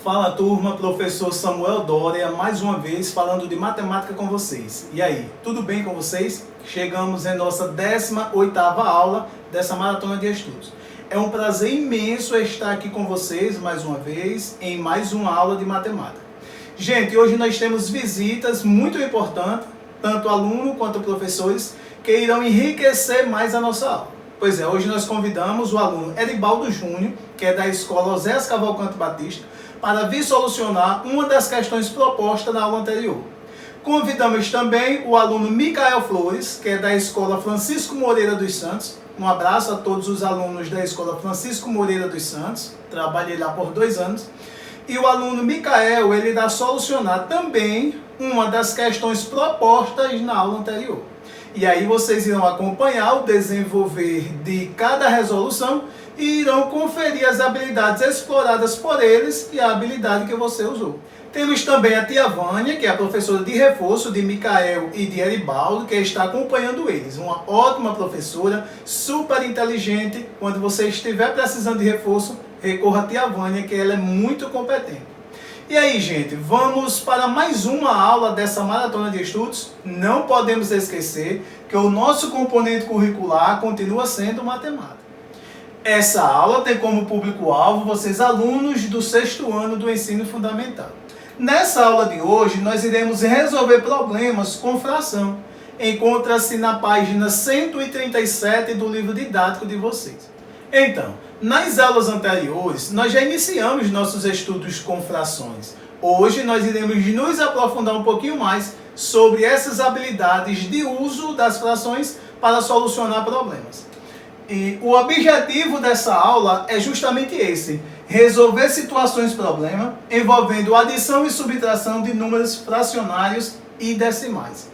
Fala turma, professor Samuel Doria, mais uma vez falando de matemática com vocês. E aí, tudo bem com vocês? Chegamos em nossa 18ª aula dessa maratona de estudos. É um prazer imenso estar aqui com vocês mais uma vez em mais uma aula de matemática. Gente, hoje nós temos visitas muito importantes, tanto aluno quanto professores, que irão enriquecer mais a nossa aula. Pois é, hoje nós convidamos o aluno Eribaldo Júnior, que é da escola Oséias Cavalcante Batista, para vir solucionar uma das questões propostas na aula anterior. Convidamos também o aluno Micael Flores, que é da escola Francisco Moreira dos Santos. Um abraço a todos os alunos da escola Francisco Moreira dos Santos, trabalhei lá por 2 anos. E o aluno Micael, ele irá solucionar também uma das questões propostas na aula anterior. E aí vocês irão acompanhar o desenvolver de cada resolução e irão conferir as habilidades exploradas por eles e a habilidade que você usou. Temos também a tia Vânia, que é a professora de reforço de Micael e de Eribaldo, que está acompanhando eles. Uma ótima professora, super inteligente. Quando você estiver precisando de reforço, recorra a tia Vânia, que ela é muito competente. E aí, gente, vamos para mais uma aula dessa maratona de estudos. Não podemos esquecer que o nosso componente curricular continua sendo matemática. Essa aula tem como público-alvo vocês, alunos do 6º ano do ensino fundamental. Nessa aula de hoje, nós iremos resolver problemas com fração. Encontra-se na página 137 do livro didático de vocês. Então, nas aulas anteriores, nós já iniciamos nossos estudos com frações. Hoje, nós iremos nos aprofundar um pouquinho mais sobre essas habilidades de uso das frações para solucionar problemas. E o objetivo dessa aula é justamente esse: resolver situações-problema envolvendo adição e subtração de números fracionários e decimais.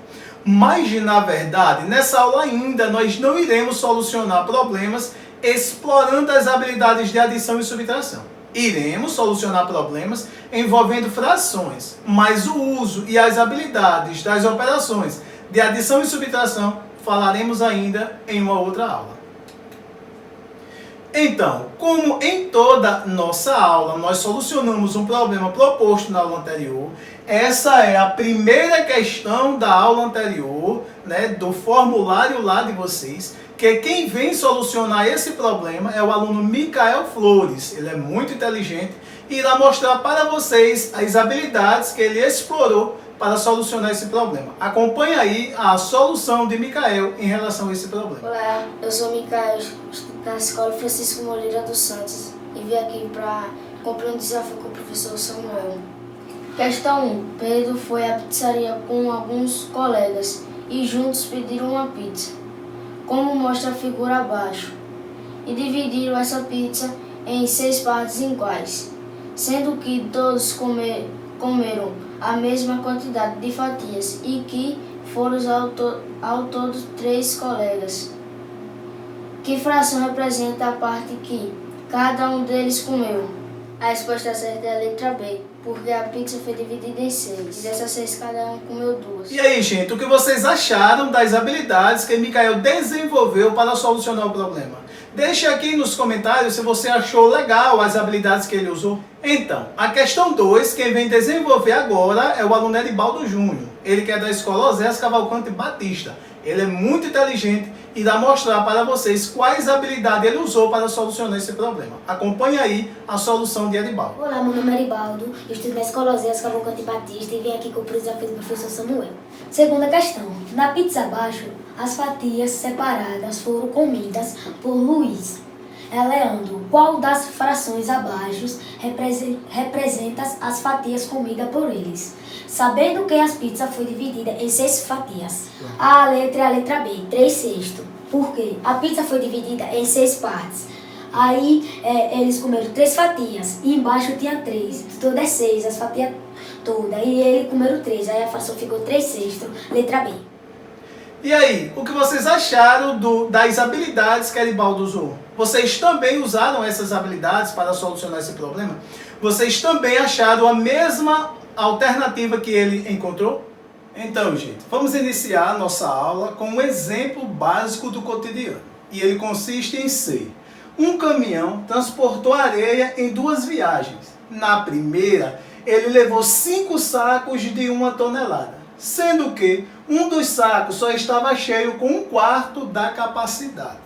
Mas, na verdade, nessa aula ainda nós não iremos solucionar problemas explorando as habilidades de adição e subtração. Iremos solucionar problemas envolvendo frações, mas o uso e as habilidades das operações de adição e subtração falaremos ainda em uma outra aula. Então, como em toda nossa aula nós solucionamos um problema proposto na aula anterior, essa é a primeira questão da aula anterior, do formulário lá de vocês, que quem vem solucionar esse problema é o aluno Micael Flores. Ele é muito inteligente e irá mostrar para vocês as habilidades que ele explorou para solucionar esse problema. Acompanhe aí a solução de Micael em relação a esse problema. Olá, eu sou Micael, estudo na escola Francisco Moreira dos Santos e vim aqui para cumprir um desafio com o professor Samuel. Questão 1. Pedro foi à pizzaria com alguns colegas e juntos pediram uma pizza, como mostra a figura abaixo, e dividiram essa pizza em 6 partes iguais, sendo que todos comeram a mesma quantidade de fatias e que foram ao todo 3 colegas. Que fração representa a parte que cada um deles comeu? A resposta certa é a letra B, porque a pizza foi dividida em 6 e dessas 6 cada um comeu 2. E aí, gente, o que vocês acharam das habilidades que Micael desenvolveu para solucionar o problema? Deixe aqui nos comentários se você achou legal as habilidades que ele usou. Então, a questão 2, quem vem desenvolver agora é o aluno Eribaldo Júnior. Ele que é da escola Oséias Cavalcante Batista. Ele é muito inteligente e irá mostrar para vocês quais habilidades ele usou para solucionar esse problema. Acompanhe aí a solução de Eribaldo. Olá, meu nome é Eribaldo, eu estudo na escola Oséias Cavalcante Batista e vim aqui cumprir o desafio do professor Samuel. Segunda questão. Na pizza abaixo, as fatias separadas foram comidas por Luiz. Leandro, qual das frações abaixo representa as fatias comidas por eles? Sabendo que as pizzas foi dividida em 6 fatias. A letra é a letra B, 3/6. Por quê? A pizza foi dividida em 6 partes. Aí eles comeram 3 fatias e embaixo tinha 3. Tudo é 6, as fatias todas. E ele comeram 3, aí a fração ficou 3/6, letra B. E aí, o que vocês acharam das habilidades que Eribaldo usou? Vocês também usaram essas habilidades para solucionar esse problema? Vocês também acharam a mesma alternativa que ele encontrou? Então, gente, vamos iniciar a nossa aula com um exemplo básico do cotidiano. E ele consiste em ser: um caminhão transportou areia em 2 viagens. Na primeira, ele levou 5 sacos de 1 tonelada, sendo que um dos sacos só estava cheio com 1/4 da capacidade.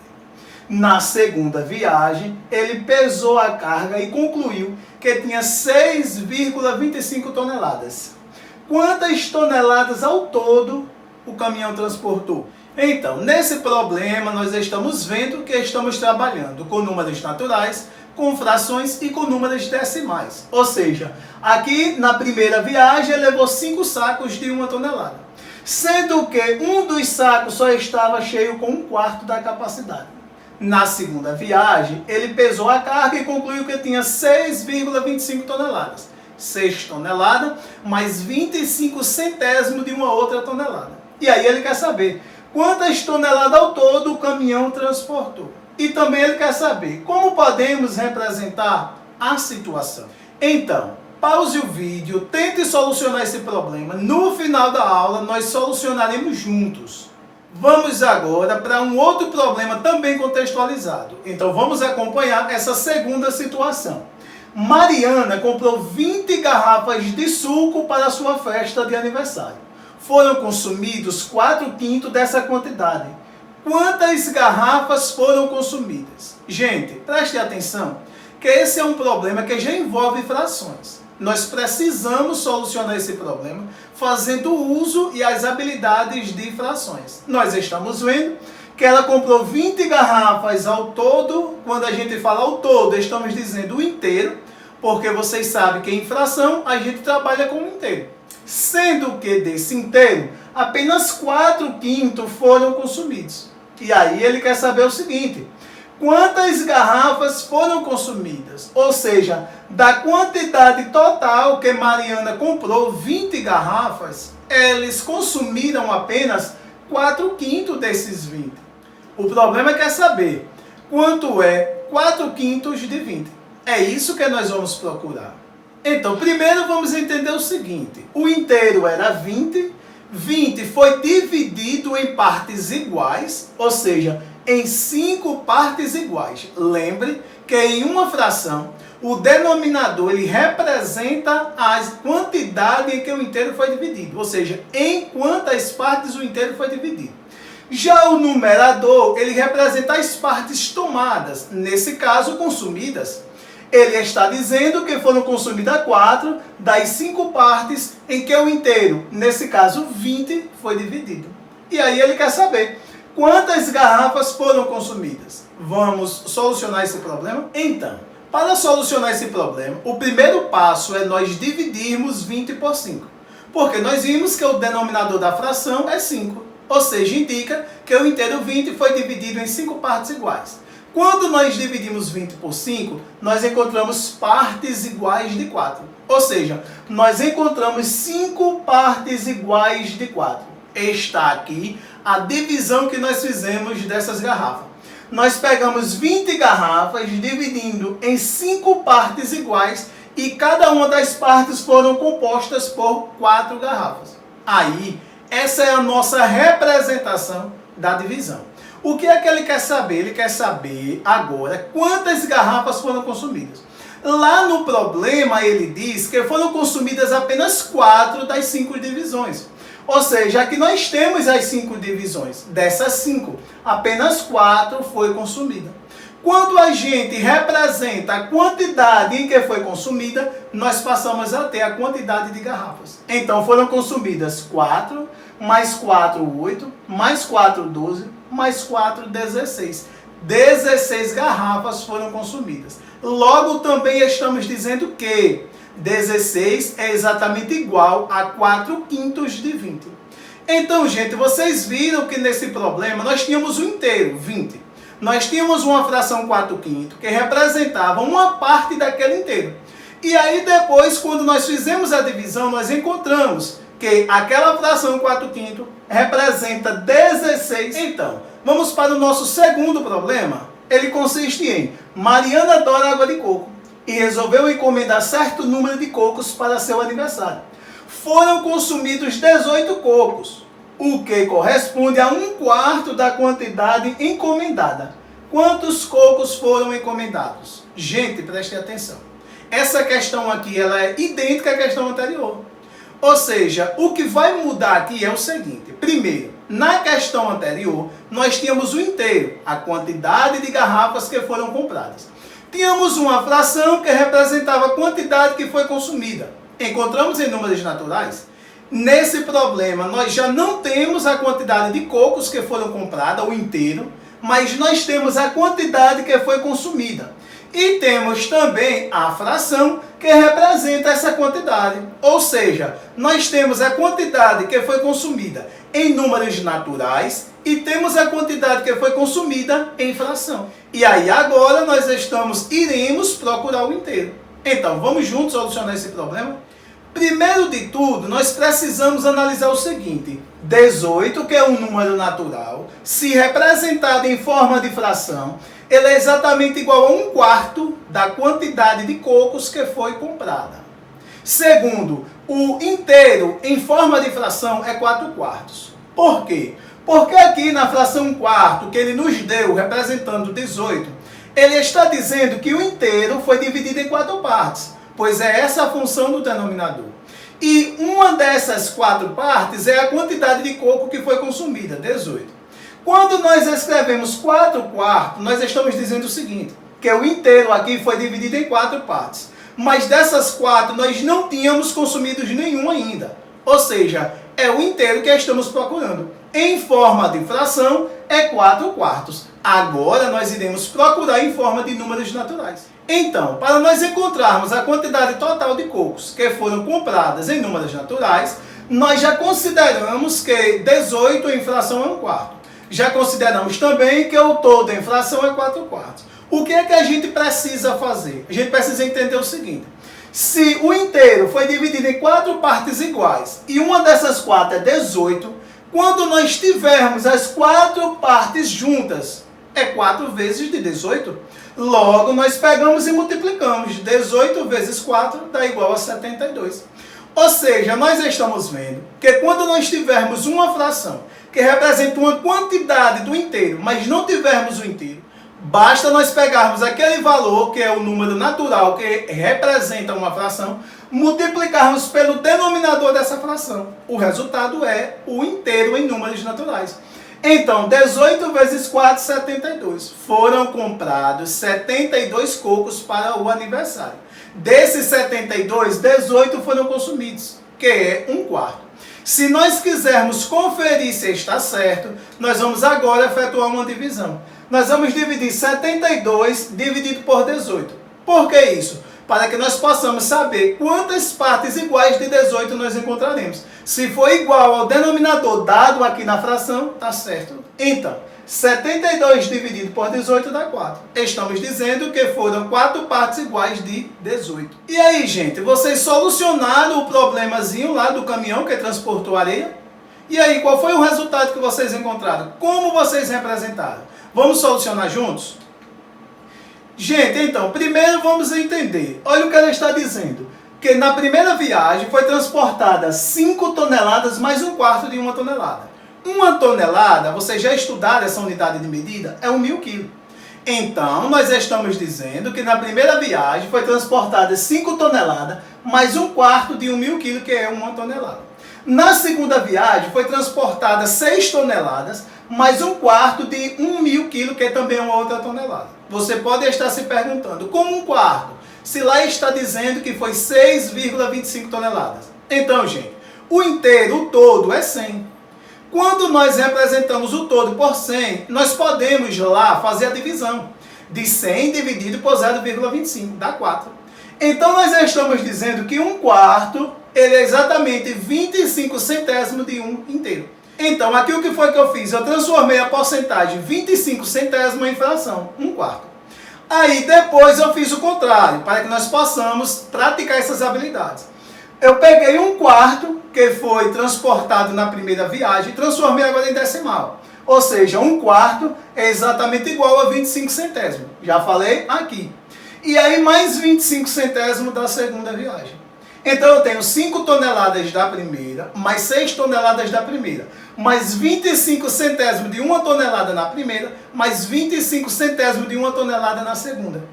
Na segunda viagem, ele pesou a carga e concluiu que tinha 6,25 toneladas. Quantas toneladas ao todo o caminhão transportou? Então, nesse problema, nós estamos vendo que estamos trabalhando com números naturais, com frações e com números decimais. Ou seja, aqui na primeira viagem ele levou 5 sacos de 1 tonelada, sendo que um dos sacos só estava cheio com 1/4 da capacidade. Na segunda viagem, ele pesou a carga e concluiu que tinha 6,25 toneladas. 6 toneladas mais 25 centésimos de uma outra tonelada. E aí ele quer saber quantas toneladas ao todo o caminhão transportou. E também ele quer saber como podemos representar a situação. Então, pause o vídeo, tente solucionar esse problema. No final da aula, nós solucionaremos juntos. Vamos agora para um outro problema também contextualizado. Então, vamos acompanhar essa segunda situação. Mariana comprou 20 garrafas de suco para a sua festa de aniversário. Foram consumidos 4/5 dessa quantidade. Quantas garrafas foram consumidas? Gente, preste atenção, que esse é um problema que já envolve frações. Nós precisamos solucionar esse problema fazendo uso e as habilidades de frações. Nós estamos vendo que ela comprou 20 garrafas ao todo. Quando a gente fala ao todo, estamos dizendo o inteiro, porque vocês sabem que em fração a gente trabalha com o inteiro. Sendo que desse inteiro, apenas 4/5 foram consumidos. E aí ele quer saber o seguinte: quantas garrafas foram consumidas? Ou seja, da quantidade total que Mariana comprou, 20 garrafas, eles consumiram apenas 4/5 desses 20. O problema é quer saber quanto é 4/5 de 20. É isso que nós vamos procurar. Então, primeiro vamos entender o seguinte: o inteiro era 20, 20 foi dividido em partes iguais, ou seja, em 5 partes iguais. Lembre que em uma fração, o denominador ele representa a quantidade em que o inteiro foi dividido, ou seja, em quantas partes o inteiro foi dividido. Já o numerador, ele representa as partes tomadas, nesse caso, consumidas. Ele está dizendo que foram consumidas 4 das 5 partes em que o inteiro, nesse caso 20, foi dividido. E aí ele quer saber quantas garrafas foram consumidas. Vamos solucionar esse problema? Então, para solucionar esse problema, o primeiro passo é nós dividirmos 20 por 5. Porque nós vimos que o denominador da fração é 5. Ou seja, indica que o inteiro 20 foi dividido em 5 partes iguais. Quando nós dividimos 20 por 5, nós encontramos partes iguais de 4. Ou seja, nós encontramos 5 partes iguais de 4. Está aqui a divisão que nós fizemos dessas garrafas. Nós pegamos 20 garrafas, dividindo em 5 partes iguais, e cada uma das partes foram compostas por 4 garrafas. Aí, essa é a nossa representação da divisão. O que é que ele quer saber? Ele quer saber agora quantas garrafas foram consumidas. Lá no problema ele diz que foram consumidas apenas 4 das 5 divisões. Ou seja, aqui nós temos as 5 divisões. Dessas 5, apenas 4 foi consumida. Quando a gente representa a quantidade em que foi consumida, nós passamos a ter a quantidade de garrafas. Então foram consumidas 4, mais 4, 8, mais 4, 12, mais 4, 16. 16 garrafas foram consumidas. Logo, também estamos dizendo que 16 é exatamente igual a 4/5 de 20. Então, gente, vocês viram que nesse problema nós tínhamos o inteiro, 20. Nós tínhamos uma fração 4/5 que representava uma parte daquele inteiro. E aí depois, quando nós fizemos a divisão, nós encontramos que aquela fração 4/5 representa 16. Então, vamos para o nosso segundo problema. Ele consiste em: Mariana adora água de coco e resolveu encomendar certo número de cocos para seu aniversário. Foram consumidos 18 cocos, o que corresponde a 1/4 da quantidade encomendada. Quantos cocos foram encomendados? Gente, preste atenção. essa questão aqui ela é idêntica à questão anterior. Ou seja, o que vai mudar aqui é o seguinte. Primeiro, na questão anterior, nós tínhamos o inteiro, a quantidade de garrafas que foram compradas. Tínhamos uma fração que representava a quantidade que foi consumida. Encontramos em números naturais? Nesse problema, nós já não temos a quantidade de cocos que foram compradas, o inteiro, mas nós temos a quantidade que foi consumida. E temos também a fração que representa essa quantidade. Ou seja, nós temos a quantidade que foi consumida em números naturais e temos a quantidade que foi consumida em fração. E aí agora nós iremos procurar o inteiro. Então, vamos juntos solucionar esse problema? Primeiro de tudo, nós precisamos analisar o seguinte. 18, que é um número natural, se representado em forma de fração, ele é exatamente igual a 1/4 da quantidade de cocos que foi comprada. Segundo, o inteiro em forma de fração é 4/4. Por quê? Porque aqui na fração 1/4, que ele nos deu representando 18, ele está dizendo que o inteiro foi dividido em 4 partes, pois é essa a função do denominador. E uma dessas 4 partes é a quantidade de coco que foi consumida, 18. Quando nós escrevemos 4/4, nós estamos dizendo o seguinte, que o inteiro aqui foi dividido em 4 partes. Mas dessas 4, nós não tínhamos consumido nenhum ainda. Ou seja, é o inteiro que estamos procurando. Em forma de fração, é 4/4. Agora, nós iremos procurar em forma de números naturais. Então, para nós encontrarmos a quantidade total de cocos que foram compradas em números naturais, nós já consideramos que 18 em fração é 1/4. Já consideramos também que o todo em fração é 4/4. O que é que a gente precisa fazer? A gente precisa entender o seguinte. Se o inteiro foi dividido em 4 partes iguais e uma dessas 4 é 18, quando nós tivermos as 4 partes juntas, é 4 vezes de 18. Logo, nós pegamos e multiplicamos. 18 vezes 4 dá igual a 72. Ou seja, nós estamos vendo que quando nós tivermos uma fração que representa uma quantidade do inteiro, mas não tivermos o inteiro, basta nós pegarmos aquele valor, que é o número natural que representa uma fração, multiplicarmos pelo denominador dessa fração. O resultado é o inteiro em números naturais. Então, 18 vezes 4, 72. Foram comprados 72 cocos para o aniversário. Desses 72, 18 foram consumidos, que é 1/4. Se nós quisermos conferir se está certo, nós vamos agora efetuar uma divisão. Nós vamos dividir 72 dividido por 18. Por que isso? Para que nós possamos saber quantas partes iguais de 18 nós encontraremos. Se for igual ao denominador dado aqui na fração, está certo. Então, 72 dividido por 18 dá 4. Estamos dizendo que foram 4 partes iguais de 18. E aí, gente, vocês solucionaram o problemazinho lá do caminhão que transportou areia? E aí, qual foi o resultado que vocês encontraram? Como vocês representaram? Vamos solucionar juntos? Gente, então, primeiro vamos entender. Olha o que ela está dizendo. Que na primeira viagem foi transportada 5 toneladas mais 1/4 de 1 tonelada. 1 tonelada, vocês já estudaram essa unidade de medida? É 1.000 quilos. Então, nós estamos dizendo que na primeira viagem foi transportada 5 toneladas mais 1/4 de 1.000 quilos, que é 1 tonelada. Na segunda viagem foi transportada 6 toneladas mais 1/4 de 1.000 quilos, que é também uma outra tonelada. Você pode estar se perguntando, como 1/4? Se lá está dizendo que foi 6,25 toneladas. Então, gente, o inteiro, o todo, é 100. Quando nós representamos o todo por 100, nós podemos lá fazer a divisão. De 100 dividido por 0,25, dá 4. Então, nós estamos dizendo que 1/4, ele é exatamente 25 centésimos de 1 inteiro. Então, aqui o que foi que eu fiz? Eu transformei a porcentagem 25 centésimos em fração, 1/4. Aí, depois eu fiz o contrário, para que nós possamos praticar essas habilidades. Eu peguei 1/4, que foi transportado na primeira viagem, e transformei agora em decimal. Ou seja, 1/4 é exatamente igual a 25 centésimos. Já falei aqui. E aí, mais 25 centésimos da segunda viagem. Então, eu tenho 5 toneladas da primeira, mais 6 toneladas da primeira, mais 25 centésimos de 1 tonelada na primeira, mais 25 centésimos de 1 tonelada na segunda.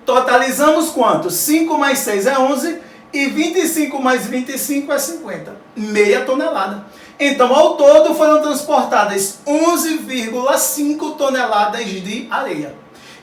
Totalizamos quanto? 5 mais 6 é 11 e 25 mais 25 é 50. Meia tonelada. Então, ao todo, foram transportadas 11,5 toneladas de areia.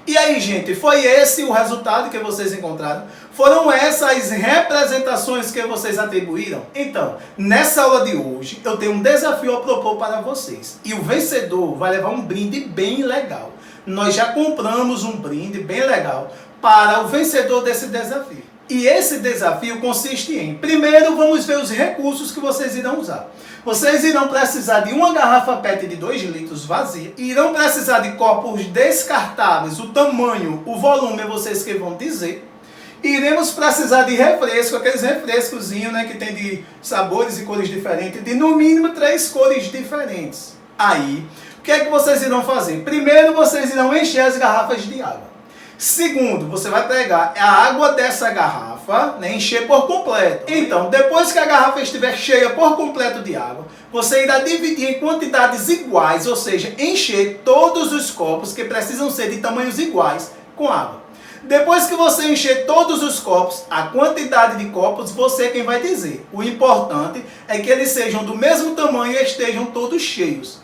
E aí, gente, foi esse o resultado que vocês encontraram? Foram essas representações que vocês atribuíram? Então, nessa aula de hoje, eu tenho um desafio a propor para vocês. E o vencedor vai levar um brinde bem legal. Nós já compramos um brinde bem legal para o vencedor desse desafio. E esse desafio consiste em, primeiro, vamos ver os recursos que vocês irão usar. Vocês irão precisar de uma garrafa PET de 2 litros vazia, irão precisar de copos descartáveis, o tamanho, o volume, vocês que vão dizer. Iremos precisar de refresco, aqueles refrescozinhos, né, que tem de sabores e cores diferentes, de no mínimo 3 cores diferentes. Aí, o que é que vocês irão fazer? Primeiro, vocês irão encher as garrafas de água. Segundo, você vai pegar a água dessa garrafa, né, encher por completo. Então, depois que a garrafa estiver cheia por completo de água, você irá dividir em quantidades iguais, ou seja, encher todos os copos que precisam ser de tamanhos iguais com água. Depois que você encher todos os copos, a quantidade de copos você é quem vai dizer. O importante é que eles sejam do mesmo tamanho e estejam todos cheios.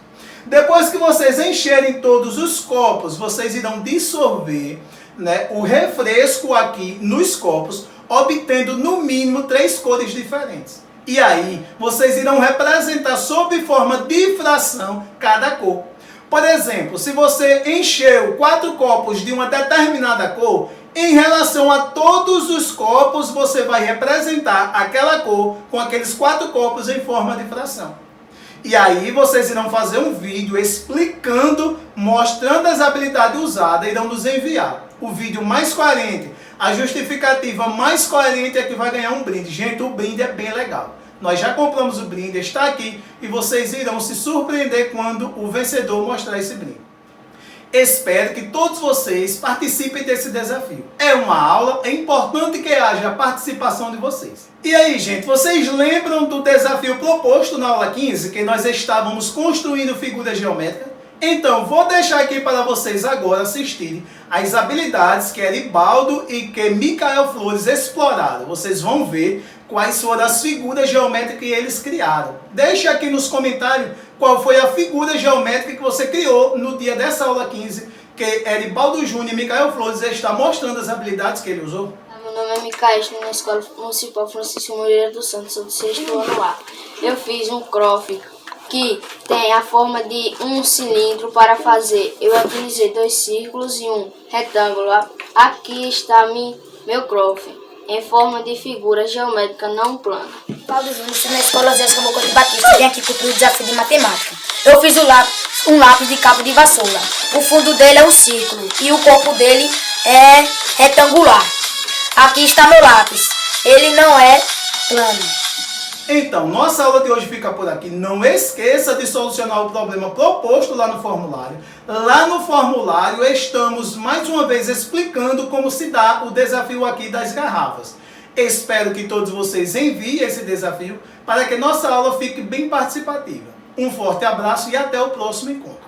Depois que vocês encherem todos os copos, vocês irão dissolver, né, o refresco aqui nos copos, obtendo no mínimo 3 cores diferentes. E aí, vocês irão representar sob forma de fração cada cor. Por exemplo, se você encheu 4 copos de uma determinada cor, em relação a todos os copos, você vai representar aquela cor com aqueles 4 copos em forma de fração. E aí vocês irão fazer um vídeo explicando, mostrando as habilidades usadas e irão nos enviar. O vídeo mais coerente, a justificativa mais coerente é que vai ganhar um brinde. Gente, o brinde é bem legal. Nós já compramos o brinde, está aqui e vocês irão se surpreender quando o vencedor mostrar esse brinde. Espero que todos vocês participem desse desafio. É uma aula, é importante que haja a participação de vocês. E aí, gente, vocês lembram do desafio proposto na aula 15, que nós estávamos construindo figuras geométricas? Então, vou deixar aqui para vocês agora assistirem as habilidades que Eribaldo e que Micael Flores exploraram. Vocês vão ver quais foram as figuras geométricas que eles criaram. Deixe aqui nos comentários qual foi a figura geométrica que você criou no dia dessa aula 15, que Eribaldo Júnior e Micael Flores estão mostrando as habilidades que ele usou. Meu nome é Micael, estou na Escola Municipal Francisco Moreira dos Santos, sou do 6º ano A. Eu fiz um crofe que tem a forma de um cilindro para fazer. Eu utilizei 2 círculos e um retângulo. Aqui está meu crofe, em forma de figura geométrica não plana. Paulo Júnior, estou na Escola Zé Cavalcante Batista e vim aqui cumprir o desafio de matemática. Eu fiz um lápis de cabo de vassoura. O fundo dele é um círculo e o corpo dele é retangular. Aqui está meu lápis. Ele não é plano. Então, nossa aula de hoje fica por aqui. Não esqueça de solucionar o problema proposto lá no formulário. Lá no formulário estamos mais uma vez explicando como se dá o desafio aqui das garrafas. Espero que todos vocês enviem esse desafio para que nossa aula fique bem participativa. Um forte abraço e até o próximo encontro.